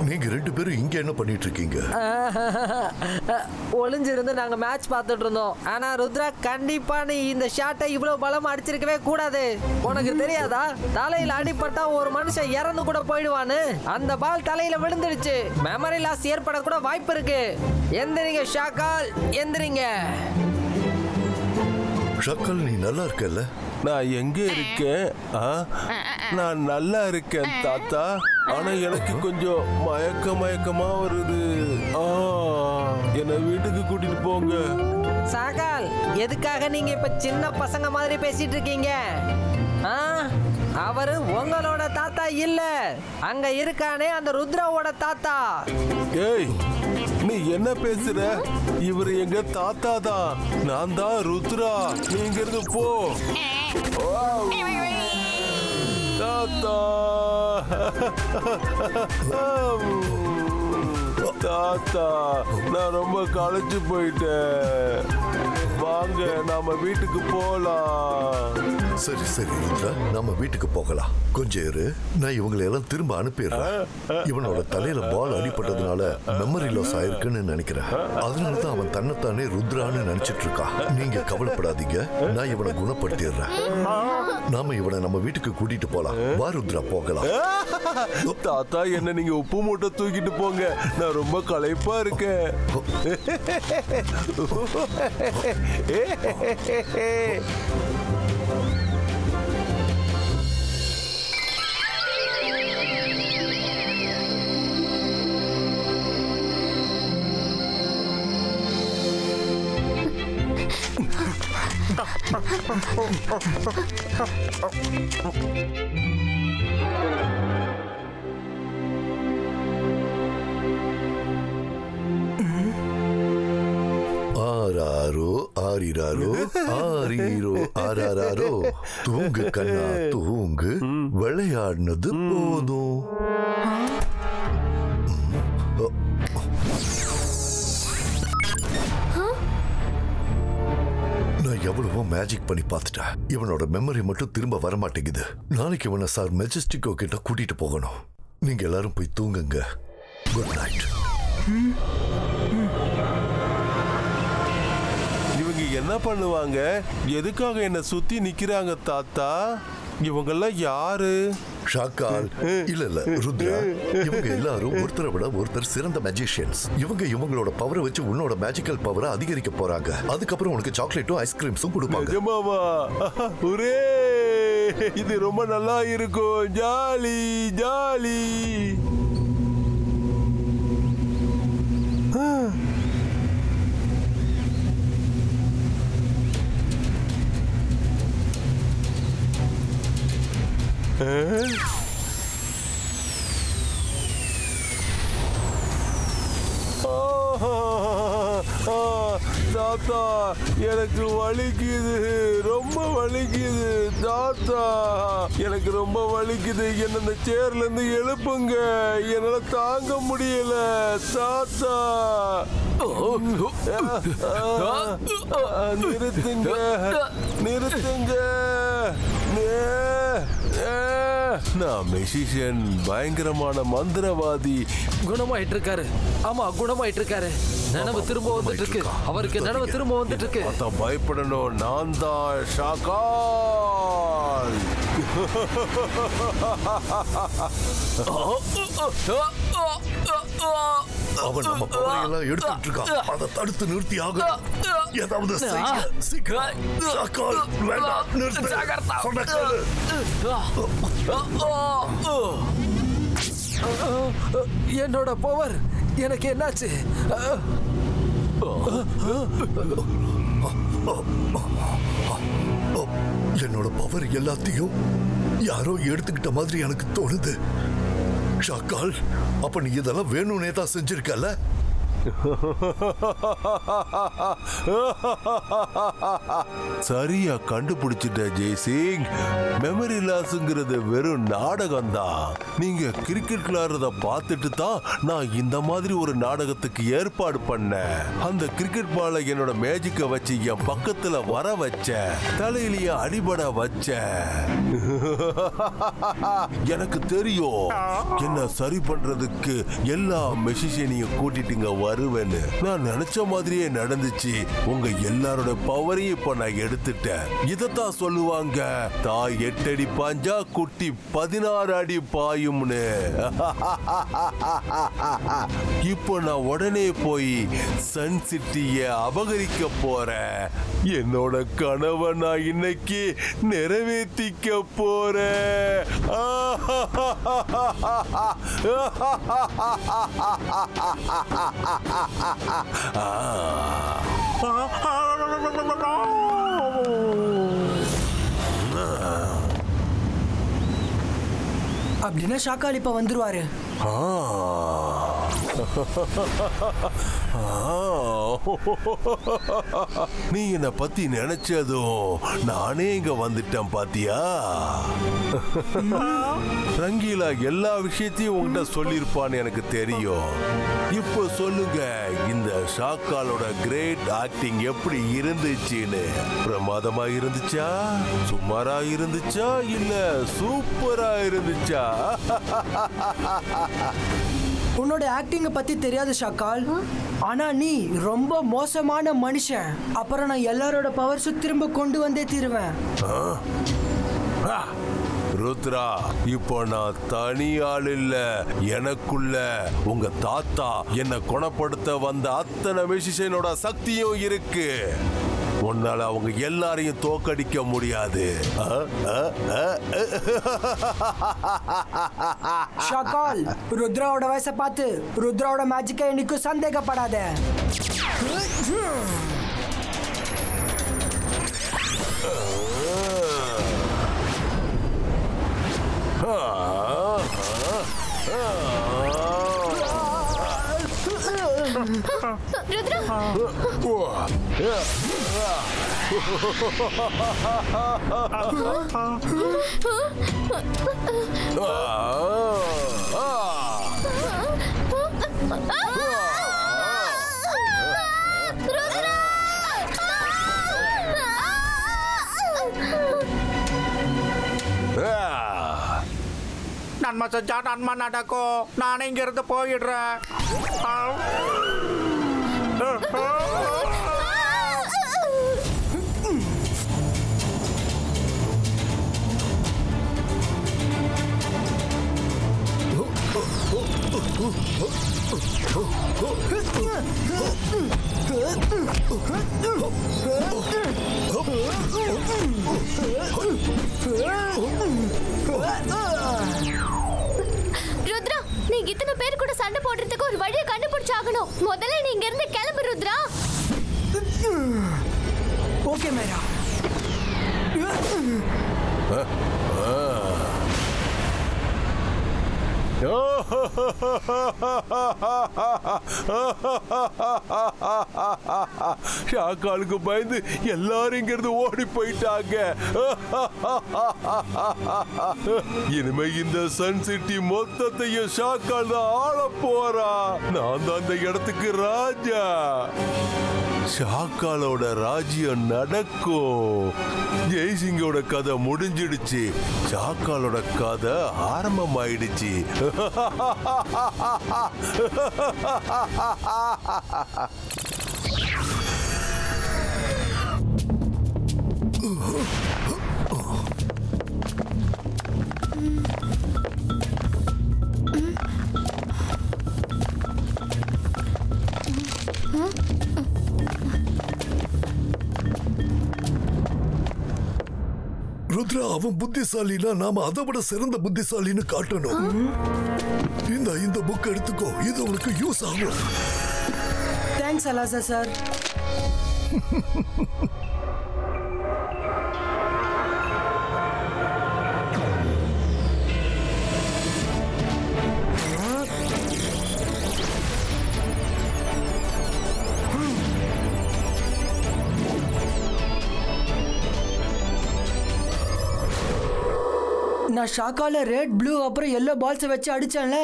நீங்க ரெண்டு பேரும் இங்க என்ன பண்ணிட்டு இருக்கீங்க? ஒளிஞ்சிருந்து நாங்க மேட்ச் பார்த்துட்டு இருந்தோம். ஆனா ருத்ரா, கண்டிப்பா நீ இந்த ஷாட்டை இவ்வளவு பலமா அடிச்சிருக்கவே கூடாது. உனக்கு தெரியாதா, தலையில அடிபட்டா ஒரு மனுஷன் இறந்து கூட போயிடுவான்னு? அந்த பால் தலையில விழுந்துடுச்சு. மெமரி லாஸ் ஏற்பட கூட வாய்ப்பு இருக்கு. எந்திரிங்க ஷாக்கால், எந்திரிங்க. ஷாக்கால், நீ நல்லா இருக்கல்ல? நான் எங்க இருக்கேன்? நான் நல்லா இருக்கேன் தாத்தா. ஆனா எனக்கு கொஞ்சம் மயக்கமா வருது. என்னை வீட்டுக்கு கூட்டிட்டு போங்க. ஷாக்கால், எதுக்காக நீங்க இப்ப சின்ன பசங்க மாதிரி பேசிட்டு இருக்கீங்க? அவரு உங்களோட தாத்தா இல்ல, அங்க இருக்கானே அந்த ருத்ராவோட தாத்தா. ஏய், நீ என்ன பேசுற? இவரு எங்க தாத்தா தான். நான் தான் ருத்ரா. நீ இங்க இருந்து போ. தாத்தா, தாத்தா, நான் ரொம்ப களைச்சு போயிட்டேன். வாங்க, நாம வீட்டுக்கு போலாம். சரி சரி ருத்ரா, நம்ம வீட்டுக்கு போகலாம். கொஞ்சம் இரு, நான் இவங்களை எல்லாம் திரும்ப அனுப்பிடுறேன். இவனோட தலையில பால் அடிபட்டதுனால மெமரி லாஸ் ஆயிருக்குன்னு நினைக்கிறேன். அதனாலதான் அவன் தன்னைத்தானே ருத்ரான்னு நினைச்சிட்டு இருக்கான். நீங்க கவலைப்படாதீங்க, நான் இவனை குணப்படுத்திடுறேன். நாம இவனை நம்ம வீட்டுக்கு கூட்டிட்டு போலாம். வா ருத்ரா, போகலாம். தாத்தா, என்ன நீங்க உப்பு மூட்டை தூக்கிட்டு போங்க. நான் ரொம்ப களைப்பா இருக்கேன். ஆராரோ ஆரிராரோ ஆரீரோ ஆராரோ. தூங்கு கண்ணா தூங்கு, விளையாடினது போதும். நான் எவ்வளவோ மேஜிக் பண்ணி பார்த்துட்டேன். இவனோட மெமரி மட்டும் திரும்ப வர மாட்டேங்குது. நாளைக்கு இவனை சார் மெஜஸ்டிக்கோ கிட்ட கூட்டிட்டு போகணும். நீங்க எல்லாரும் போய் தூங்குங்க. Good night. இவங்க என்ன பண்ணுவாங்க? எதுக்காக என்ன சுத்தி நிக்கிறாங்க தாத்தா? இவங்கெல்லாம் யாரு? ஷாக்கால், இல்ல ருத்ரா, இவங்க எல்லாரும் ஒருத்தரை விட ஒருத்தர் சிறந்த மேஜிஷியன்ஸ். இவங்களோட பவரை வச்சு உன்னோட மேஜிக்கல் பவரை அதிகரிக்க போறாங்க. அதுக்கப்புறம் உனக்கு சாக்லேட்டும் ஐஸ்கிரீம்ஸும் கொடுப்பாங்க. நிஜமாவா? ஒரே, இது ரொம்ப நல்லா இருக்கும். Jolly jolly. தாத்தா எனக்கு வலிக்குது, ரொம்ப வலிக்குது தாத்தா, எனக்கு ரொம்ப வலிக்குது. என்ன இந்த சேர்ல இருந்து எழுப்புங்க, என்னால தாங்க முடியல தாத்தா. நிறுத்துங்க நிறுத்துங்க. நான் மெசிஷியன், பயங்கரமான மந்திரவாதி. குணமாயிட்டு இருக்காரு. ஆமா, குணமாயிட்டு இருக்காரு. நினைவு திரும்ப வந்துட்டு இருக்கு. அவருக்கு நினைவு திரும்ப வந்துட்டு இருக்கு. அதான் பயப்படணும். நான் தான் ஷாக்கால். அவன் நம்ம பவரையெல்லாம் எடுத்துட்டு இருக்கான். அதை தடுத்து நிறுத்தி ஆகணும். ஏதாவது செய்ய. சீக்கிரம். ஷாக்கால், வேண்டாம், நிறுத்து. சொன்ன கேளு. என்னோட பவர் எனக்கு என்னாச்சு? என்னோட பவர் எல்லாத்தையும் யாரோ எடுத்துக்கிட்ட மாதிரி எனக்கு தோணுது. ஷாக்கால், அப்ப நீ இதெல்லாம் வேணும்னே தான் செஞ்சிருக்கல? சரியா கண்டுபிடிச்சிட்ட ஜெய்சிங். மெமரி லாஸ்ங்கிறது வெறும் நாடகம் தான். நீங்க கிரிக்கெட் விளையாடுறத பார்த்துட்டு தான் நான் இந்த மாதிரி ஒரு நாடகத்துக்கு ஏற்பாடு பண்ணேன். அந்த கிரிக்கெட் பாலை என்னோட மேஜிக்க வச்சு என் பக்கத்துல வர வச்ச, தலையிலேயே அடிபட வச்ச. எனக்கு தெரியும் என்ன சரி பண்றதுக்கு எல்லா மெஷிஷியனையும் கூட்டிட்டுங்க வருவேன்னு. நான் நினைச்ச மாதிரியே நடந்துச்சு. உங்க எல்லாரோட பவரையும் இப்ப நான் எடுத்துட்டேன். இதத்தான் சொல்லுவாங்க, தாய் 8 அடி பாஞ்சா குட்டி 16 அடி பாயும்னு. இப்போ நான் உடனே போய் சன் சிட்டிய அபகரிக்க போறேன். என்னோட கனவை நான் இன்னைக்கு நிறைவேற்றிக்க போறேன். அப்படின்னா ஷாக்கால் இப்ப வந்துருவாரு. நீ என்ன பத்தி நினைச்சதும் நானே இங்க வந்துட்டேன் பாத்தியா? ரங்கீலா எல்லா விஷயத்தையும் உங்ககிட்ட சொல்லிருப்பான்னு எனக்கு தெரியும். இப்போ சொல்லுங்க, இந்த ஷாக்காலோட கிரேட் ஆக்டிங் எப்படி இருந்துச்சுன்னு? பிரமாதமா இருந்துச்சா, சுமாரா இருந்துச்சா, இல்ல சூப்பரா இருந்துச்சா? உன்னோட ஆக்டிங்க பத்தி தெரியாது ஷாக்கால், ஆனா நீ ரொம்ப மோசமான மனுஷன். அப்புறம் நான் எல்லாரோட பவர்ஸு திரும்ப கொண்டு வந்தே தீருவேன். ருத்ரா, இப்போ நான் தனி ஆள் இல்ல. எனக்குள்ள உங்க தாத்தா என்ன குணப்படுத்த வந்த அத்தனை மெஷிஷியனோட சக்தியும் இருக்கு. உன்னால அவங்க எல்லாரையும் தோக்கடிக்க முடியாது. ஷாக்கால், ருத்ராவோட வயசை பார்த்து ருத்ராவோட மேஜிக்கை என்னைக்கும் சந்தேகப்படாத. நன்மை செஞ்சா நன்மை நடக்கும். நானே இங்க இருந்து போயிடுறேன். ருத்ரா, நீங்க இத்தனை பேர் கூட சண்டை போடுறதுக்கு ஒரு வழியை கண்டுபிடிச்சாகணும். முதல்ல நீங்க இருந்து கிளம்பு ருத்ரா. ஓகே மேரா. ஷாக்காலுக்கு பயந்து எல்லாரும் இங்கிருந்து ஓடி போயிட்டாங்க. இனிமே இந்த சன் சிட்டி மொத்தத்தையும் ஷாக்கால் தான் ஆள போறா. நான் தான் அந்த இடத்துக்கு ராஜா. ஷாக்காலோட ராஜ்யம் நடக்கும். ஜெய்சிங்கோட கதை முடிஞ்சிடுச்சு. ஷாக்காலோட கதை ஆரம்பமாயிடுச்சு. ருத்ரா, அவன் புத்திசாலினா நாம அதை விட சிறந்த புத்திசாலின்னு காட்டணும். இந்த புக் எடுத்துக்கோ, இது உனக்கு யூஸ் ஆகும். தேங்க்ஸ் அலாசா சார். நான் ஷாக்கால ரெட், ப்ளூ அப்புறம் எல்லோ பால்ஸ் வச்சு அடிச்சேன்ல.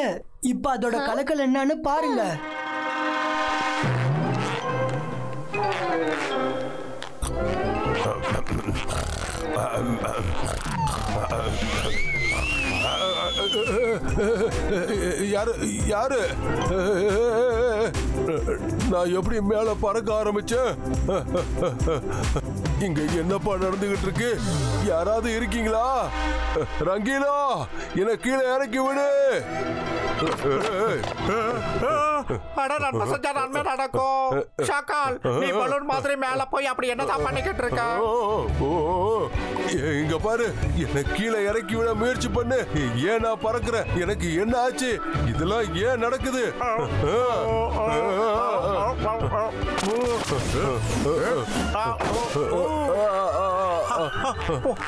இப்ப அதோட கலக்கல் என்னன்னு பாருங்க. யாரு நான் எப்படி மேல பறக்க ஆரம்பிச்சேன்? இங்க என்னப்பா நடந்துகிட்டு இருக்கு? யாராவது இருக்கீங்களா? ரங்கீலா, என்ன கீழே இறக்கி விடு. நன்மை செஞ்சா நன்மை நடக்கும். ஷாக்கால், நீ பலூன் மாதிரி மேல போய் அப்படி என்னதான் பண்ணிக்கிட்டு இருக்க? இங்க பாரு, என்ன கீழே இறக்கி விட முயற்சி பண்ணு. ஏன் நான் பறக்குறேன்? எனக்கு என்ன ஆச்சு? இதெல்லாம் ஏன் நடக்குது?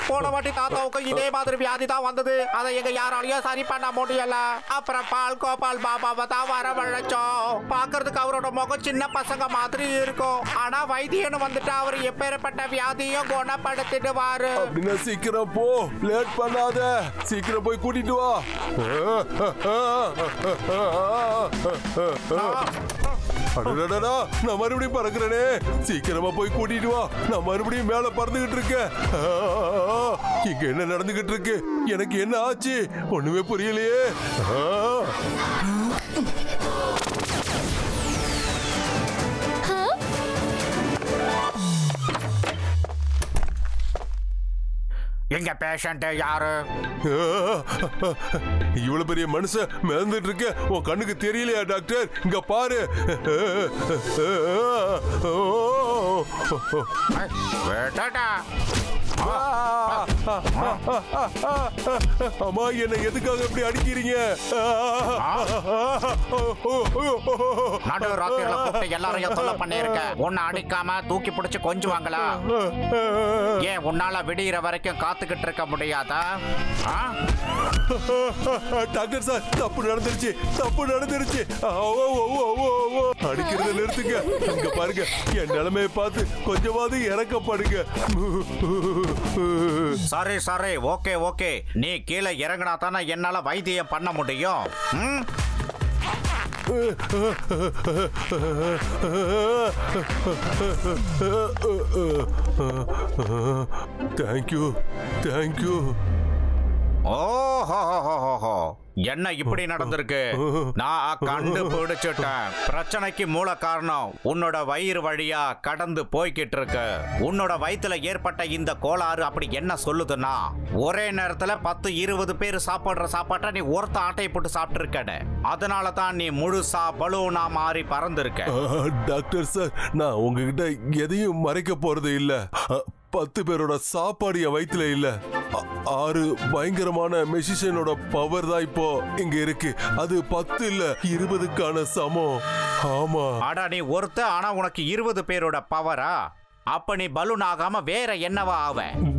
போன வாட்டி தாத்தாவுக்கு இதே மாதிரி வியாதி தான் வந்தது. அதை எங்க யாராலையும் சரி பண்ண முடியல. அப்புறம் பால் கோபால் பாபாவை தான் வரவழைச்சோம். பாக்குறதுக்கு அவரோட முகம் சின்ன பசங்க மாதிரி இருக்கும். ஆனா வைத்தியன்னு வந்துட்டு அவர் எப்பேற்பட்ட வியாதியும் குணப்படுத்திடுவாரு. அப்படின்னா சீக்கிரம் போ, லேட் பண்ணாத. சீக்கிரம் போய் கூட்டிட்டு வா. நான் மறுபடியும் பறக்கிறேனே. சீக்கிரமா போய் கூட்டிட்டு வா. நான் மறுபடியும் மேல பறந்துகிட்டு இருக்கேன். இங்க என்ன நடந்துகிட்டு இருக்கு? எனக்கு என்ன ஆச்சு? ஒண்ணுமே புரியலையே. எங்க பேஷண்ட் யாரு? இவ்வளவு பெரிய மனுஷன் மிதந்துட்டு இருக்க உன் கண்ணுக்கு தெரியலையா டாக்டர்? இங்க பாரு. அம்மா, என்ன எதுக்காக இப்படி அடிக்கிறீங்க? நடு ராத்திரில கூப்பிட்டு எல்லாரையும் தொல்லை பண்ணிருக்க. உன்னை அடிக்காம தூக்கி பிடிச்சு கொஞ்சுவாங்களா? ஏன் உன்னால விடிகிற வரைக்கும் காத்துக்கிட்டு இருக்க முடியாதா? டாக்டர் சார், தப்பு நடந்துருச்சு, தப்பு நடந்துருச்சு. அடிக்கிறத நிறுத்துங்க. இங்க பாருங்க, என் நிலைமையை பார்த்து கொஞ்சமாவது இறக்கப்படுங்க. சரி சரி, ஓகே ஓகே. நீ கீழே இறங்கினா தானே என்னால வைத்தியம் பண்ண முடியும். Thank you thank you. ஓஹோ, என்ன இப்படி நடந்திருக்கு? நான் கண்டுபிடிச்சிட்டேன். பிரச்சனைக்கு மூல காரணம் உன்னோட வயிறு வழியா கடந்து போய்கிட்டு இருக்கு. உன்னோட வயிற்றுல ஏற்பட்ட இந்த கோளாறு அப்படி என்ன சொல்லுதுன்னா, ஒரே நேரத்துல 10-20 பேர் சாப்பிடுற சாப்பாட்டை நீ ஒருத்த ஆட்டையை போட்டு சாப்பிட்டு இருக்க. அதனால தான் நீ முழுசா பலூனா மாறி பறந்துருக்க. டாக்டர் சார், நான் உங்ககிட்ட எதையும் மறைக்க போறது இல்ல. 10 பேரோட சாப்பாடு என் வயிற்றுல இல்ல. 6 பயங்கரமான மெஷிஷியனோட பவர் தான் இப்போ இங்க இருக்கு. அது 10 இல்ல 20க்கான சமம். ஆமா. ஆடா, நீ ஒருத்த, ஆனா உனக்கு 20 பேரோட பவரா? அப்ப நீ பலூன் ஆகாம வேற என்னவா ஆவ?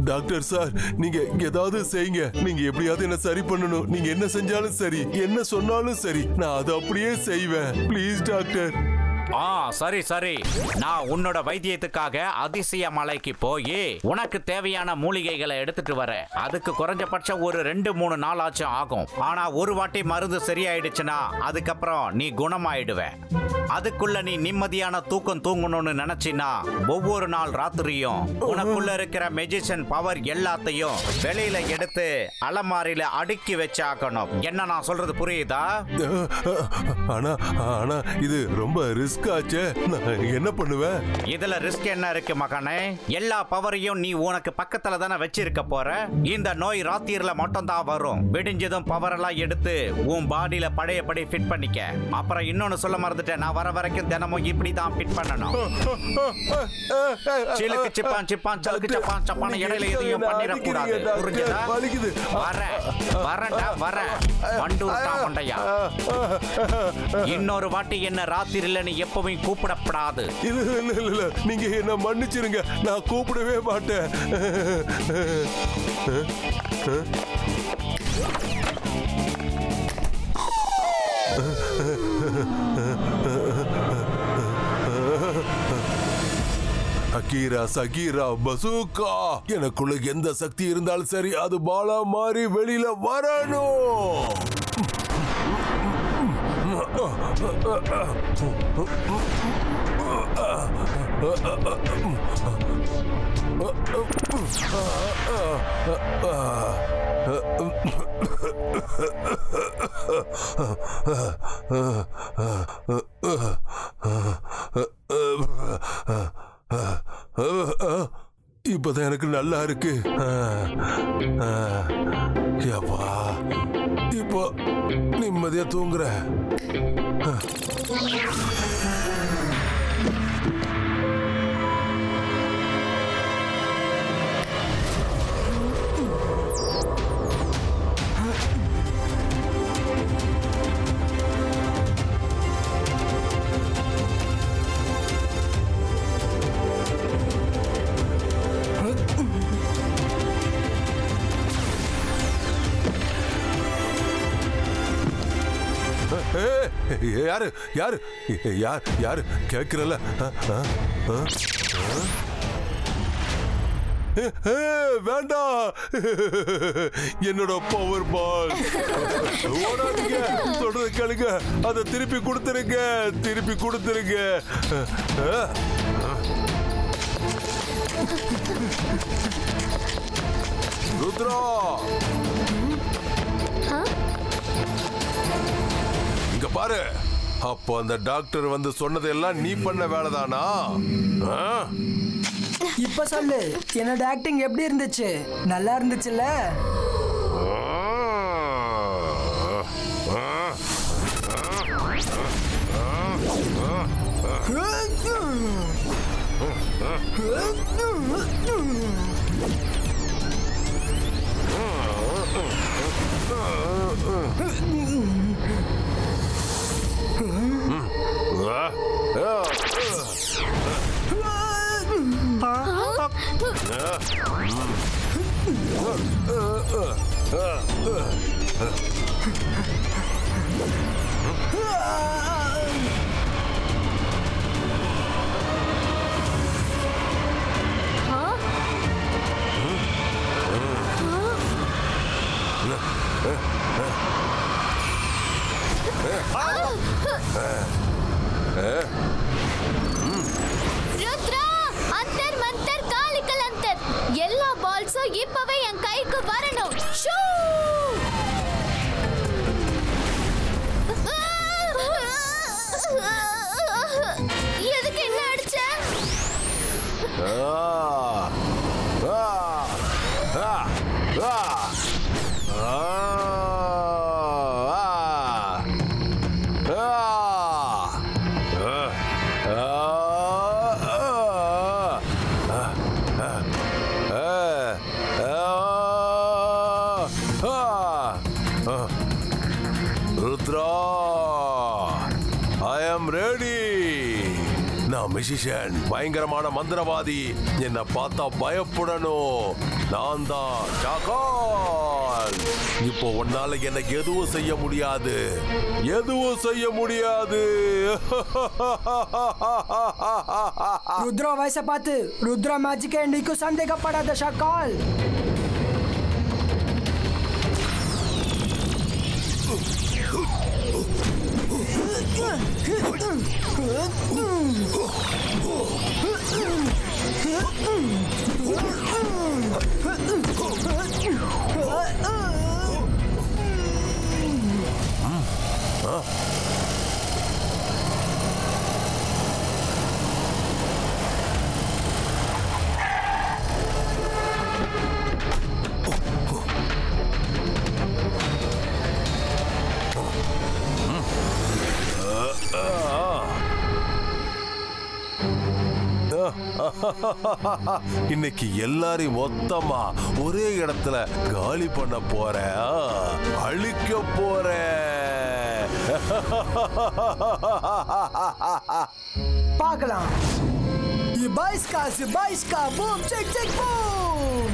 டாக்டர் சார், நீங்க ஏதாவது செய்யுங்க. நீங்க எப்படியாவது என்ன சரி பண்ணணும். நீங்க என்ன செஞ்சாலும் சரி, என்ன சொன்னாலும் சரி, நான் அதை அப்படியே செய்வேன். Please doctor. சரி சரி, நான் உன்னோட வைத்தியத்துக்காக அதிசய மலைக்கு போய் உனக்கு தேவையான மூலிகைகளை எடுத்துட்டு வரேன். அதுக்கு குறைஞ்சபட்சம் ஒரு 2-3 நாள் ஆச்சும் ஆகும். ஆனா ஒரு வாட்டி மருந்து சரியாயிடுச்சுன்னா அதுக்கப்புறம் நீ குணமாயிடுவ. அதுக்குள்ள நீ நிம்மதியான தூக்கம் தூங்கணும்னு நினைச்சினா ஒவ்வொரு நாள் ராத்திரியும் உனக்குள்ள இருக்கிற மெஜிஷியன் பவர் எல்லாத்தையும் வெளியில எடுத்து அலமாரியில அடுக்கி வச்சாக்கணும். என்ன நான் சொல்றது புரியுதா? ஆனா இது ரொம்ப ரிஸ்க் ஆச்சே. நான் என்ன பண்ணுவேன்? இதுல ரிஸ்க் என்ன இருக்கு மகனே? எல்லா பவரையும் நீ உனக்கு பக்கத்துல தானே வச்சிருக்க போற. இந்த நோய் ராத்திரில மட்டும் தான் வரும். விடிஞ்சதும் பவர் எல்லாம் எடுத்து உன் பாடியில பழையபடி ஃபிட் பண்ணிக்க. அப்புறம் இன்னொன்னு சொல்ல மறந்துட்டேன், நான் வர வரைக்கும் தினமும் இப்படி தான் ஃபிட் பண்ணணும். சிலுக்கு சிப்பான் சிப்பான் சலுக்கு சப்பான் சப்பான் இடையில எதையும் பண்ணிட கூடாது. புரிஞ்சதா? வரேன் வண்டூர்டா மண்டையா. இன்னொரு வாட்டி என்ன ராத்திரில நீ எப்பவும் கூப்பிடப்படாது. இல்ல, நீங்க என்ன மன்னிச்சிருங்க. நான் கூப்பிடவே மாட்டேன். Akira Shakira bazooka. எனக்குள்ள எந்த சக்தி இருந்தாலும் சரி, அது பாலா மாறி வெளியில வரணும். இப்பதான் எனக்கு நல்லா இருக்கு. இப்போ நிம்மதியா தூங்குறேன். யாரு யாரு யார் யாரு கேக்குறல? வேண்டாம், என்னோட பவர் பால். ஓடாதீங்க, தொடர்ந்து கேளுங்க. அதை திருப்பி கொடுத்துருங்க, திருப்பி கொடுத்துருங்க. ருத்ரா, இங்க பாரு. அப்போ அந்த டாக்டர் வந்து சொன்னதெல்லாம் நீ பண்ண வேலைதானா? இப்ப சொல்லு, என்னோட ஆக்டிங் எப்படி இருந்துச்சு? நல்லா இருந்துச்சுல்ல? ருத்ரா, அந்தர் மந்தர் காலிக்கல் அந்தர். எல்லா பால்ஸும் இப்பவே என் கைக்கு வரணும். ஷூ! எதுக்கு என்ன அடிச்ச? Rudra, I am ready. நான் மிஷிஷன், பயங்கரமான மந்திரவாதி. என்ன பார்த்தா பயப்படணும். நான் தான் ஷாக்கால். இப்போ உன்னால என்ன எதுவும் செய்ய முடியாது, எதுவும் செய்ய முடியாது. ருத்ரா வயசை பார்த்து ருத்ரா மேஜிக்கே நீக்கு சந்தேகப்படாத ஷாக்கால். இன்னைக்கு எல்லாரையும் மொத்தமா ஒரே இடத்துல காலி பண்ண போறேன், அழிக்க போறேன். பார்க்கலாம். Zibajska, boom, check, check, boom.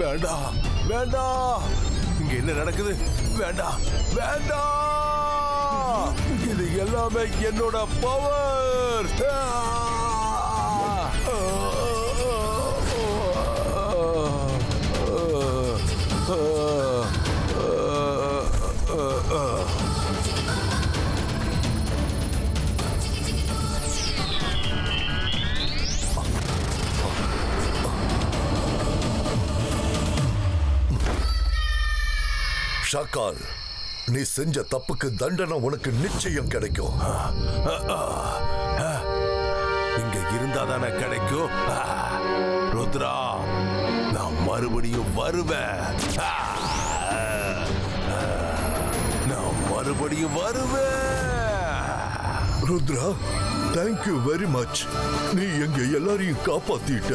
வேண்டாம், வேண்டாம். இங்க என்ன நடக்குது? வேண்டாம், வேண்டாம். இது எல்லாமே என்னோட பவர். ஷாக்கால், நீ செஞ்ச தப்புக்கு தண்டனை உனக்கு நிச்சயம் கிடைக்கும். இங்க இருந்தாதானே கிடைக்கும். ருத்ரா, நான் மறுபடியும் வருவேன். நான் மறுபடியும் வருவேன். Rudra, thank you very much. நீ எங்க எல்லாரையும் காப்பாத்திட்ட.